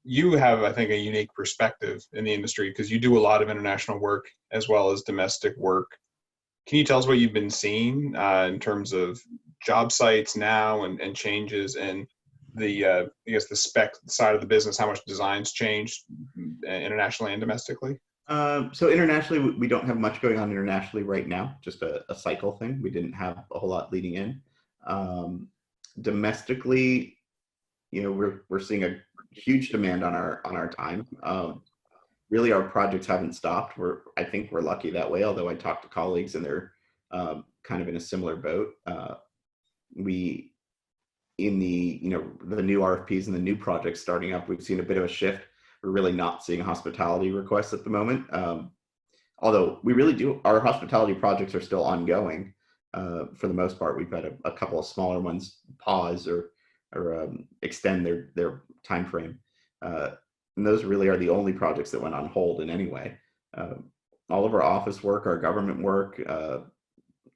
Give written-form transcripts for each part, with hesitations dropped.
you have, I think, a unique perspective in the industry because you do a lot of international work as well as domestic work. Can you tell us what you've been seeing in terms of job sites now and changes in the, I guess, the spec side of the business, how much design's changed internationally and domestically? So internationally, we don't have much going on internationally right now, just a cycle thing. We didn't have a whole lot leading in. Domestically, we're seeing a huge demand on our time. Really, our projects haven't stopped. I think we're lucky that way. Although I talk to colleagues and they're kind of in a similar boat. We in the new RFPs and the new projects starting up, we've seen a bit of a shift. We're really not seeing hospitality requests at the moment. Although we really do, our hospitality projects are still ongoing. For the most part, we've had a couple of smaller ones pause or extend their time frame. And those really are the only projects that went on hold in any way. All of our office work, our government work,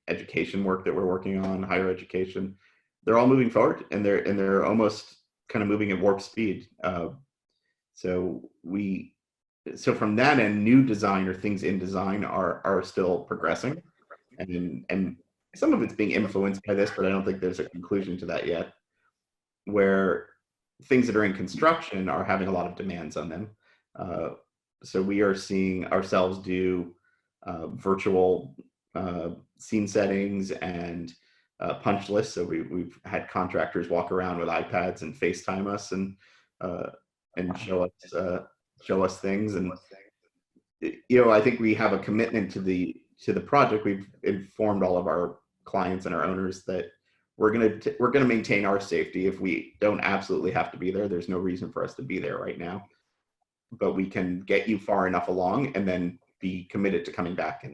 education work that we're working on, higher education, they're all moving forward, and they're almost kind of moving at warp speed. So from that end, new design or things in design are still progressing, and some of it's being influenced by this, but I don't think there's a conclusion to that yet. Where things that are in construction are having a lot of demands on them. So we are seeing ourselves do virtual scene settings and punch lists. So we've had contractors walk around with iPads and FaceTime us and show us things. And I think we have a commitment to the project. We've informed all of our clients and our owners that we're gonna maintain our safety. If we don't absolutely have to be there, there's no reason for us to be there right now. But we can get you far enough along and then be committed to coming back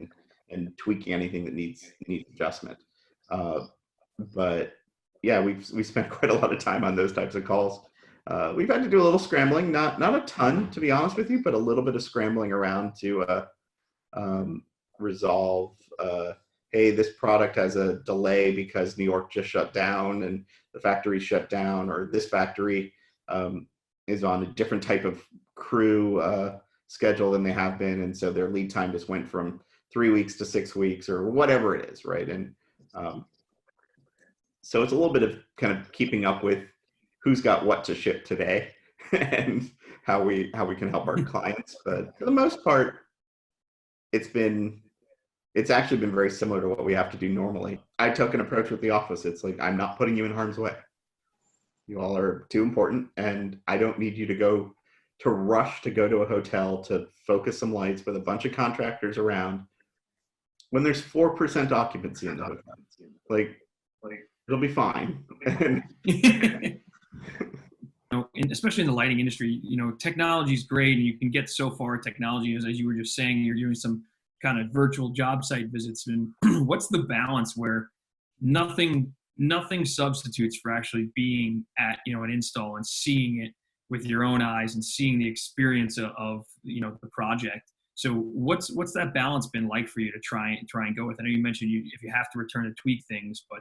and tweaking anything that needs adjustment. But yeah, we spent quite a lot of time on those types of calls. We've had to do a little scrambling, not a ton, to be honest with you, but a little bit of scrambling around to resolve. Hey, this product has a delay because New York just shut down and the factory shut down, or this factory is on a different type of crew schedule than they have been, and so their lead time just went from 3 weeks to 6 weeks, or whatever it is, right? And so it's a little bit of kind of keeping up with who's got what to ship today and how we can help our clients. But for the most part, it's actually been very similar to what we have to do normally. I took an approach with the office. It's like, I'm not putting you in harm's way. You all are too important, and I don't need you to rush to go to a hotel to focus some lights with a bunch of contractors around when there's 4% occupancy in the hotel. Like it'll be fine. And especially in the lighting industry, technology is great, and you can get so far. Technology, as you were just saying, you're doing some kind of virtual job site visits, and what's the balance where nothing substitutes for actually being at an install and seeing it with your own eyes and seeing the experience of the project. So what's that balance been like for you to try and go with? I know you mentioned if you have to return to tweak things, but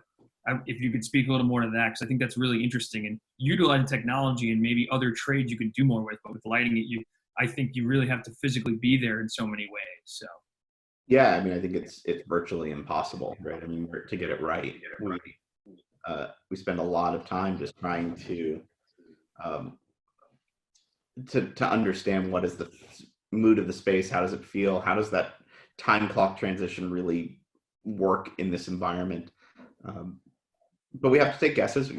if you could speak a little more to that, because I think that's really interesting, and utilizing technology and maybe other trades you could do more with, but with lighting I think you really have to physically be there in so many ways. So. Yeah, I mean, I think it's virtually impossible, right? I mean, to get it right, we spend a lot of time just trying to understand what is the mood of the space, how does it feel, how does that time clock transition really work in this environment. But we have to take guesses.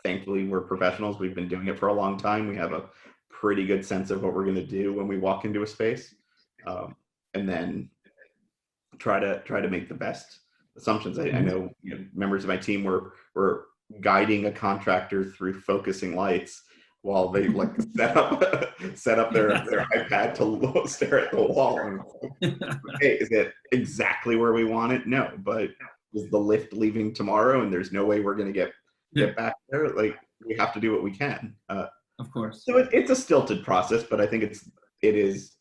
Thankfully we're professionals. We've been doing it for a long time. We have a pretty good sense of what we're going to do when we walk into a space, and then try to make the best assumptions. I know members of my team were guiding a contractor through focusing lights while they set up their iPad to stare at the wall. Okay, is it exactly where we want it? No, but is the lift leaving tomorrow and there's no way we're going to get back there? Like, we have to do what we can. Of course. So it's a stilted process, but I think it is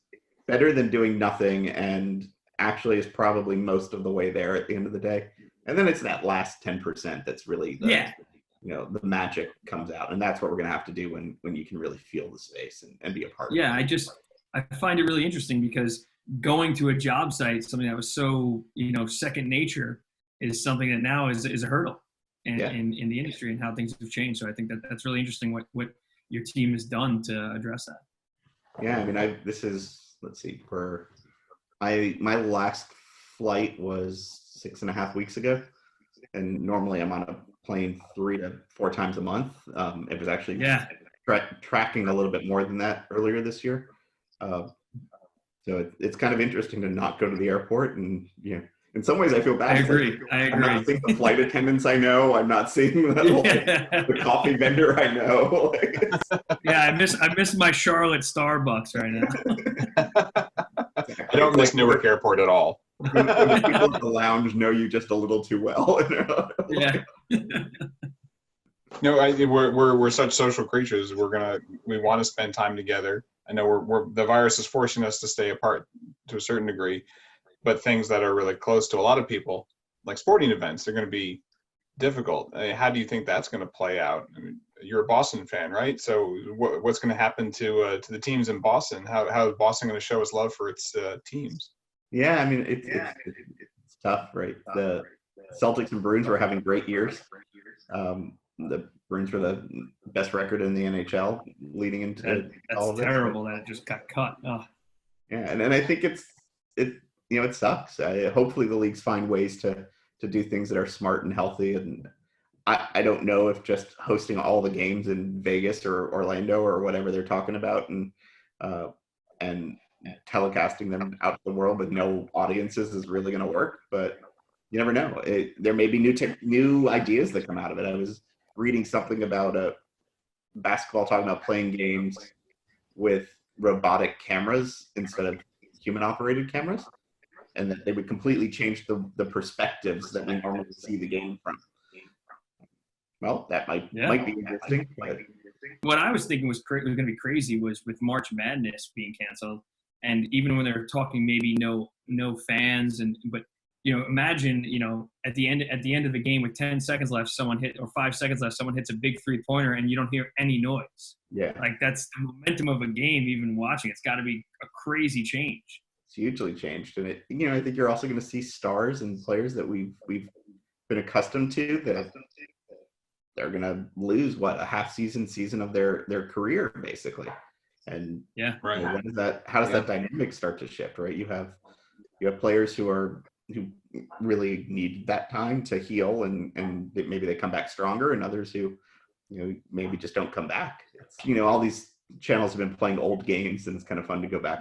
better than doing nothing, and actually is probably most of the way there at the end of the day. And then it's that last 10% that's really the magic comes out. And that's what we're going to have to do when you can really feel the space and be a part of it. Yeah, I find it really interesting because going to a job site, something that was so, second nature, is something that now is a hurdle in the industry and how things have changed. So I think that's really interesting what your team has done to address that. Yeah, I mean, let's see, my last flight was 6.5 weeks ago, and normally I'm on a plane 3 to 4 times a month. It was actually tracking a little bit more than that earlier this year. So it's kind of interesting to not go to the airport, and in some ways I feel bad. I agree. I'm not seeing the flight attendants I know. I'm not seeing the coffee vendor I know. Yeah, I miss my Charlotte Starbucks right now. I don't miss Newark Airport at all. When the people at the lounge know you just a little too well. Yeah. No, we're such social creatures. We want to spend time together. I know the virus is forcing us to stay apart to a certain degree, but things that are really close to a lot of people, like sporting events, are going to be difficult. I mean, how do you think that's going to play out? I mean, you're a Boston fan, right? So what's going to happen to the teams in Boston? How is Boston going to show its love for its teams? Yeah, I mean, it's tough, right? The Celtics and Bruins were having great years. The Bruins were the best record in the NHL leading into all of this. That's terrible that it just got cut. Oh. Yeah, and I think it sucks. Hopefully the leagues find ways to do things that are smart and healthy. And I don't know if just hosting all the games in Vegas or Orlando or whatever they're talking about and telecasting them out to the world with no audiences is really going to work. But you never know. There may be new ideas that come out of it. I was reading something about basketball talking about playing games with robotic cameras instead of human operated cameras, and that they would completely change the perspectives that we normally see the game from. Well, that might be interesting. But what I was thinking was going to be crazy was with March Madness being canceled, and even when they were talking maybe no fans, but imagine at the end of the game with 10 seconds left, or 5 seconds left, someone hits a big 3-pointer and you don't hear any noise. Yeah, like that's the momentum of a game. Even watching, it's got to be a crazy change. It's hugely changed, and I think you're also going to see stars and players that we've been accustomed to that they're going to lose a half season of their career basically. And right. How does that dynamic start to shift? Right, you have players who really need that time to heal, and maybe they come back stronger, and others who maybe just don't come back. All these channels have been playing old games, and it's kind of fun to go back.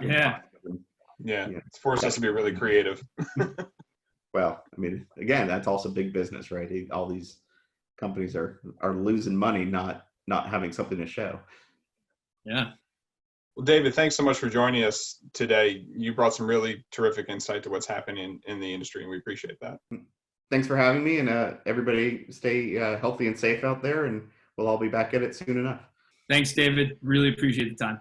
It's forced us to be really creative. Well, I mean, again, that's also big business, right? All these companies are losing money, not having something to show. Yeah. Well, David, thanks so much for joining us today. You brought some really terrific insight to what's happening in the industry, and we appreciate that. Thanks for having me, and everybody stay healthy and safe out there, and we'll all be back at it soon enough. Thanks, David. Really appreciate the time.